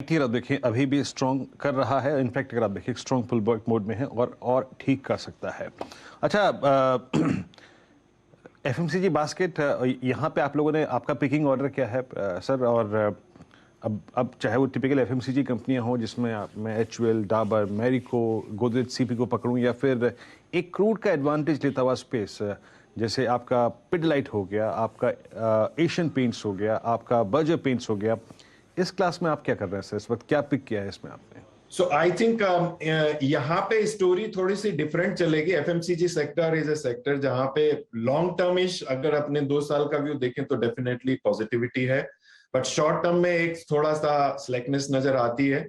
अगर आप देखें अभी भी स्ट्रॉन्ग कर रहा है, इनफैक्ट अगर आप देखें स्ट्रॉन्ग पुल बैक मोड में है और ठीक कर सकता है। अच्छा, एफएमसीजी बास्केट, यहाँ पे आप लोगों ने आपका पिकिंग ऑर्डर क्या है सर? और अब चाहे वो टिपिकल एफएमसीजी कंपनियां हों जिसमें मैं एचयूएल, डाबर, मैरिको, गोदरेज सीपी को पकड़ूं, या फिर एक क्रूड का एडवांटेज लेता हुआ स्पेस जैसे आपका पिडलाइट हो गया, आपका एशियन पेंट्स हो गया, आपका बर्जर पेंट्स हो गया, इस क्लास में आप क्या कर रहे हैं सर? इस वक्त क्या पिक किया है इसमें आपने? सो आई थिंक यहाँ पे स्टोरी थोड़ी सी डिफरेंट चलेगी। FMCG sector is A sector जहां पे लॉन्ग टर्म इश अगर अपने 2 साल का व्यू देखें तो डेफिनेटली पॉजिटिविटी है, बट शॉर्ट टर्म में एक थोड़ा सा स्लैकनेस नजर आती है।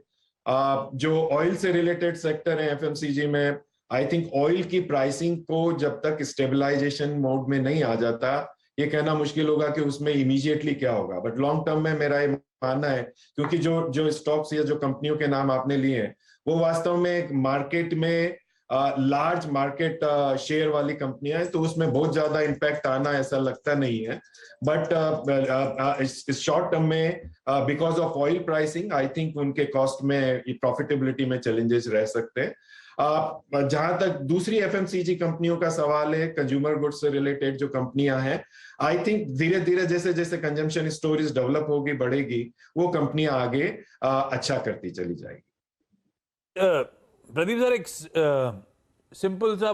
जो ऑयल से रिलेटेड सेक्टर है एफएमसीजी में, आई थिंक ऑयल की प्राइसिंग को जब तक स्टेबलाइजेशन मोड में नहीं आ जाता, ये कहना मुश्किल होगा कि उसमें इमीडिएटली क्या होगा। बट लॉन्ग टर्म में मेरा ये मानना है, क्योंकि जो जो स्टॉक्स या जो कंपनियों के नाम आपने लिए हैं वो वास्तव में एक मार्केट में लार्ज मार्केट शेयर वाली कंपनियां हैं, तो उसमें बहुत ज्यादा इम्पैक्ट आना ऐसा लगता नहीं है। बट इस शॉर्ट टर्म में because of oil pricing I think उनके कॉस्ट में, प्रॉफिटेबिलिटी में चैलेंजेस रह सकते हैं। जहां तक दूसरी एफएमसीजी कंपनियों का सवाल है, कंज्यूमर गुड्स से रिलेटेड जो कंपनियां हैं, आई थिंक धीरे धीरे जैसे जैसे कंजम्पशन स्टोरीज डेवलप होगी, बढ़ेगी, वो कंपनियां आगे अच्छा करती चली जाएगी। प्रदीप सर, एक सिंपल सा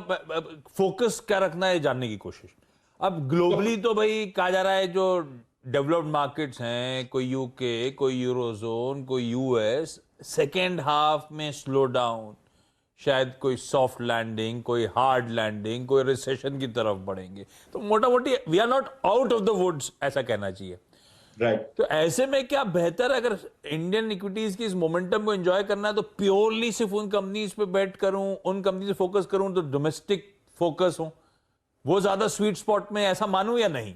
फोकस क्या रखना है जानने की कोशिश। अब ग्लोबली तो भाई कहा जा रहा है जो डेवलप्ड मार्केट्स हैं, कोई यूके, कोई यूरोजोन, कोई यूएस, सेकेंड हाफ में स्लो डाउन, शायद कोई सॉफ्ट लैंडिंग, कोई हार्ड लैंडिंग, कोई रिसेशन की तरफ बढ़ेंगे। तो मोटा मोटी we are not out of the woods, ऐसा कहना चाहिए। राइट। तो ऐसे में क्या बेहतर, अगर इंडियन इक्विटीज की इस मोमेंटम को एंजॉय करना है तो प्योरली सिर्फ उन कंपनीज पे बेट करूं, उन कंपनी से फोकस करूं, तो डोमेस्टिक फोकस हो, वो ज्यादा स्वीट स्पॉट में, ऐसा मानूं या नहीं?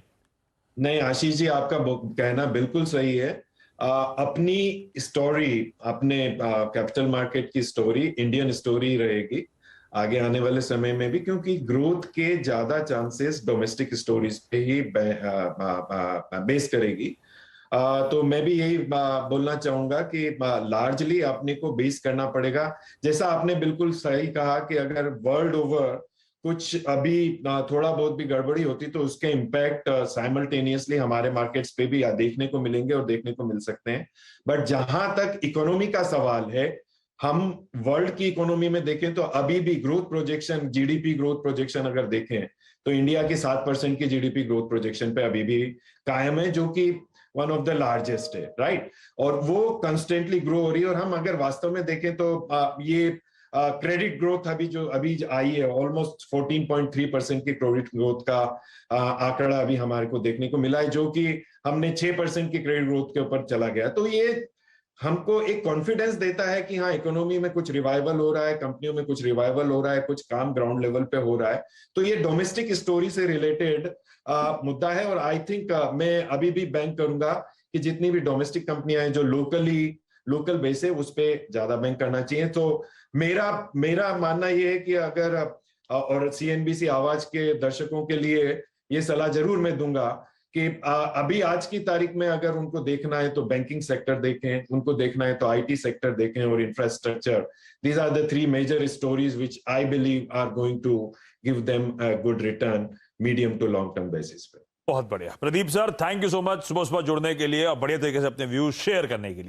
नहीं आशीष जी, आपका कहना बिल्कुल सही है। अपनी स्टोरी, अपने कैपिटल मार्केट की स्टोरी इंडियन स्टोरी रहेगी आगे आने वाले समय में भी, क्योंकि ग्रोथ के ज्यादा चांसेस डोमेस्टिक स्टोरीज पे ही बेस करेगी। तो मैं भी यही बोलना चाहूंगा कि लार्जली अपने को बेस करना पड़ेगा। जैसा आपने बिल्कुल सही कहा कि अगर वर्ल्ड ओवर कुछ अभी थोड़ा बहुत भी गड़बड़ी होती तो उसके इम्पैक्ट साइमल्टेनियसली हमारे मार्केट्स पे भी देखने को मिलेंगे और देखने को मिल सकते हैं। बट जहां तक इकोनॉमी का सवाल है, हम वर्ल्ड की इकोनॉमी में देखें तो अभी भी growth projection, GDP growth projection अगर देखें तो इंडिया की 7% की जीडीपी ग्रोथ प्रोजेक्शन पे अभी भी कायम है, जो कि वन ऑफ द लार्जेस्ट है, राइट। और वो कंस्टेंटली ग्रो हो रही है। और हम अगर वास्तव में देखें तो ये क्रेडिट ग्रोथ अभी आई है, ऑलमोस्ट 14.3% की क्रेडिट ग्रोथ का आंकड़ा अभी हमारे को देखने को मिला है, जो कि हमने 6% की क्रेडिट ग्रोथ के ऊपर चला गया। तो ये हमको एक कॉन्फिडेंस देता है कि हाँ, इकोनॉमी में कुछ रिवाइवल हो रहा है, कंपनियों में कुछ रिवाइवल हो रहा है, कुछ काम ग्राउंड लेवल पे हो रहा है। तो ये डोमेस्टिक स्टोरी से रिलेटेड मुद्दा है। और आई थिंक मैं अभी भी बैंक करूंगा कि जितनी भी डोमेस्टिक कंपनियां हैं जो लोकल बेस है, उस पर ज्यादा बैंक करना चाहिए। तो मेरा मानना यह है कि अगर और सीएनबीसी आवाज के दर्शकों के लिए ये सलाह जरूर मैं दूंगा कि अभी आज की तारीख में अगर उनको देखना है तो बैंकिंग सेक्टर देखें, उनको देखना है तो आईटी सेक्टर देखें और infrastructure. These are the 3 major stories which I believe are going to give them a good return medium to long term basis पे। बहुत बढ़िया Pradeep sir, thank you so much सुबह सुबह जुड़ने के लिए और बढ़िया तरीके से अपने व्यूज शेयर करने के लिए।